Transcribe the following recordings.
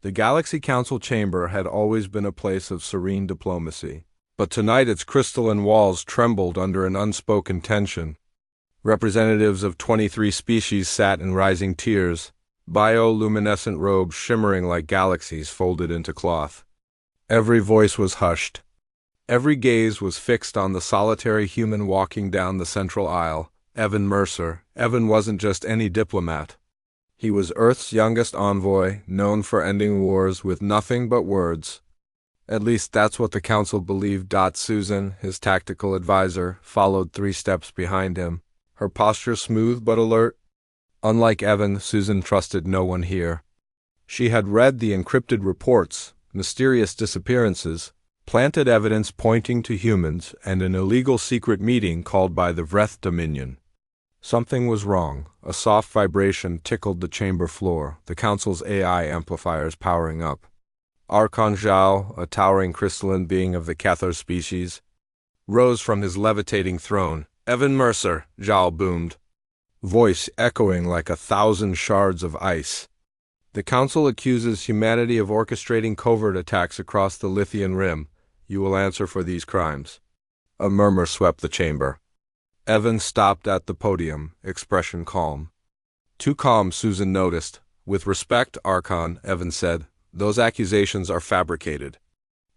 The Galaxy Council chamber had always been a place of serene diplomacy, but tonight its crystalline walls trembled under an unspoken tension. Representatives of 23 species sat in rising tiers, bioluminescent robes shimmering like galaxies folded into cloth. Every voice was hushed. Every gaze was fixed on the solitary human walking down the central aisle, Evan Mercer. Evan wasn't just any diplomat. He was Earth's youngest envoy, known for ending wars with nothing but words. At least that's what the council believed. Susan, his tactical advisor, followed 3 steps behind him, her posture smooth but alert. Unlike Evan, Susan trusted no one here. She had read the encrypted reports, mysterious disappearances, planted evidence pointing to humans, and an illegal secret meeting called by the Vreth Dominion. Something was wrong. A soft vibration tickled the chamber floor, the council's AI amplifiers powering up. Archon Zhao, a towering crystalline being of the Cathar species, rose from his levitating throne. "Evan Mercer," Zhao boomed, voice echoing like 1,000 shards of ice. "The council accuses humanity of orchestrating covert attacks across the Lithian Rim. You will answer for these crimes." A murmur swept the chamber. Evan stopped at the podium, expression calm. Too calm, Susan noticed. "With respect, Archon," Evan said, "those accusations are fabricated.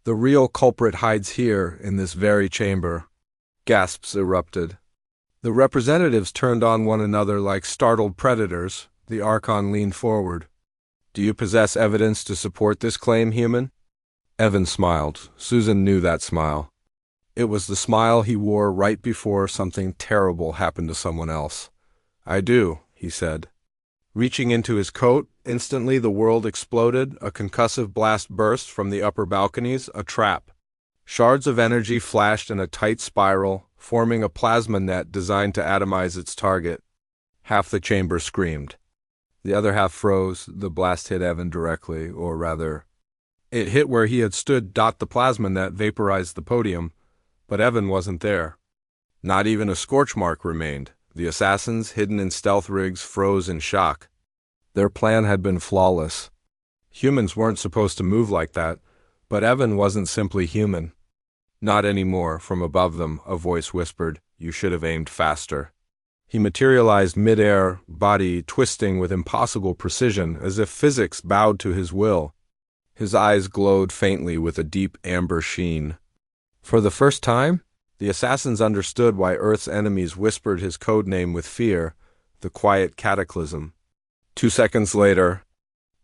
The real culprit hides here, in this very chamber." Gasps erupted. The representatives turned on one another like startled predators. The Archon leaned forward. "Do you possess evidence to support this claim, human?" Evan smiled. Susan knew that smile. It was the smile he wore right before something terrible happened to someone else. "I do," he said. Reaching into his coat, instantly the world exploded. A concussive blast burst from the upper balconies, a trap. Shards of energy flashed in a tight spiral, forming a plasma net designed to atomize its target. Half the chamber screamed. The other half froze. The blast hit Evan directly, or rather, it hit where he had stood. The plasma net vaporized the podium, but Evan wasn't there. Not even a scorch mark remained. The assassins, hidden in stealth rigs, froze in shock. Their plan had been flawless. Humans weren't supposed to move like that, but Evan wasn't simply human. "Not anymore." From above them, a voice whispered, "You should have aimed faster." He materialized mid-air, body twisting with impossible precision, as if physics bowed to his will. His eyes glowed faintly with a deep amber sheen. For the first time, the assassins understood why Earth's enemies whispered his code name with fear, the Quiet Cataclysm. 2 seconds later,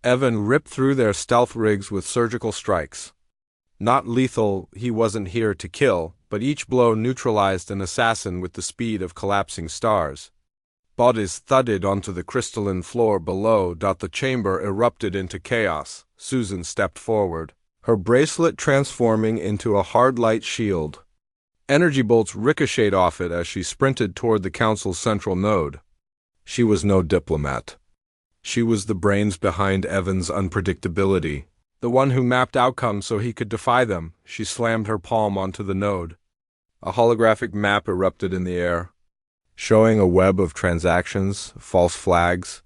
Evan ripped through their stealth rigs with surgical strikes. Not lethal, he wasn't here to kill, but each blow neutralized an assassin with the speed of collapsing stars. Bodies thudded onto the crystalline floor below. The chamber erupted into chaos. Susan stepped forward, her bracelet transforming into a hard light shield. Energy bolts ricocheted off it as she sprinted toward the council's central node. She was no diplomat. She was the brains behind Evan's unpredictability, the one who mapped outcomes so he could defy them. She slammed her palm onto the node. A holographic map erupted in the air, showing a web of transactions, false flags,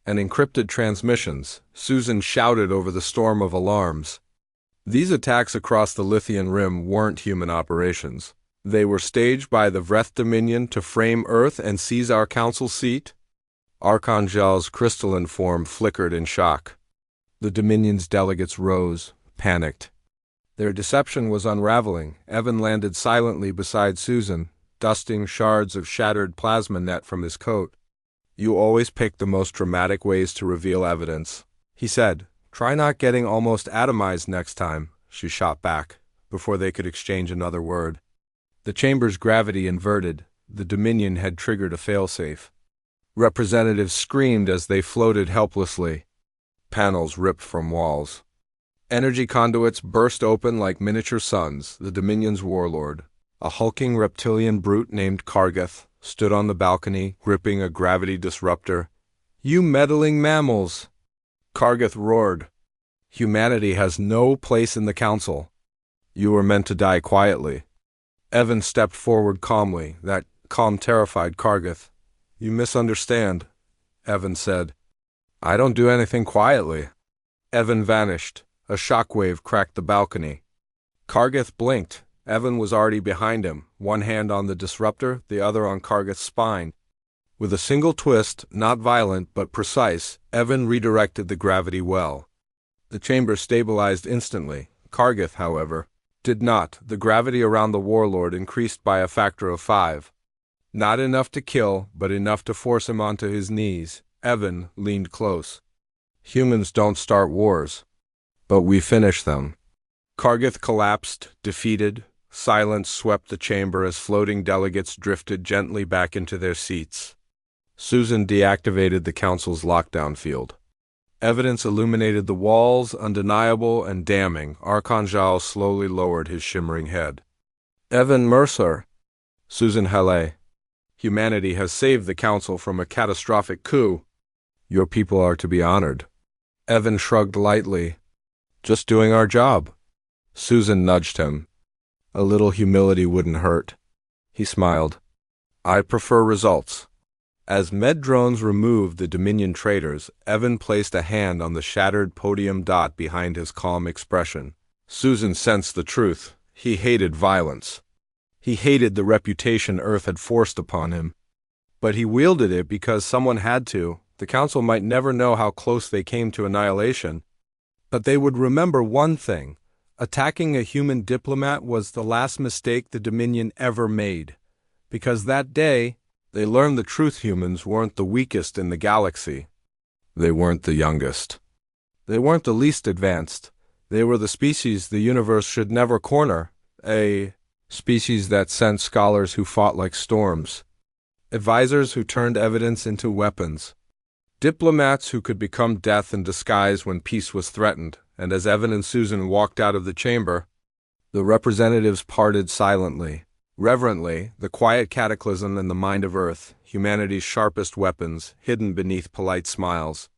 and encrypted transmissions. Susan shouted over the storm of alarms. These attacks across the Lithian Rim weren't human operations. They were staged by the Vreth Dominion to frame Earth and seize our council seat. Archon Zhao's crystalline form flickered in shock. The Dominion's delegates rose, panicked. Their deception was unraveling. Evan landed silently beside Susan, dusting shards of shattered plasma net from his coat. "You always pick the most dramatic ways to reveal evidence," he said. "Try not getting almost atomized next time," she shot back, before they could exchange another word. The chamber's gravity inverted. The Dominion had triggered a failsafe. Representatives screamed as they floated helplessly. Panels ripped from walls. Energy conduits burst open like miniature suns. The Dominion's warlord, a hulking reptilian brute named Kargath, stood on the balcony, gripping a gravity disruptor. "You meddling mammals!" Kargath roared. "Humanity has no place in the council. You were meant to die quietly." Evan stepped forward calmly. That calm terrified Kargath. "You misunderstand," Evan said. "I don't do anything quietly." Evan vanished. A shockwave cracked the balcony. Kargith blinked. Evan was already behind him, one hand on the disruptor, the other on Kargith's spine. With a single twist, not violent but precise, Evan redirected the gravity well. The chamber stabilized instantly. Kargith, however, did not. The gravity around the warlord increased by a factor of 5. Not enough to kill, but enough to force him onto his knees. Evan leaned close. Humans don't start wars, but we finish them. Kargith collapsed, defeated. Silence swept the chamber as floating delegates drifted gently back into their seats. Susan deactivated the council's lockdown field. Evidence illuminated the walls, undeniable and damning. Archangel slowly lowered his shimmering head. Evan Mercer. Susan Halley. Humanity has saved the council from a catastrophic coup. Your people are to be honored. Evan shrugged lightly. Just doing our job. Susan nudged him. A little humility wouldn't hurt. He smiled. I prefer results. As med drones removed the Dominion traitors, Evan placed a hand on the shattered podium dot behind his calm expression. Susan sensed the truth. He hated violence. He hated the reputation Earth had forced upon him. But he wielded it because someone had to. The Council might never know how close they came to annihilation. But they would remember one thing. Attacking a human diplomat was the last mistake the Dominion ever made. Because that day, they learned the truth: humans weren't the weakest in the galaxy. They weren't the youngest. They weren't the least advanced. They were the species the universe should never corner. A species that sent scholars who fought like storms. Advisors who turned evidence into weapons. Diplomats who could become death in disguise when peace was threatened. And as Evan and Susan walked out of the chamber, the representatives parted silently. Reverently, the quiet cataclysm in the mind of Earth, humanity's sharpest weapons, hidden beneath polite smiles.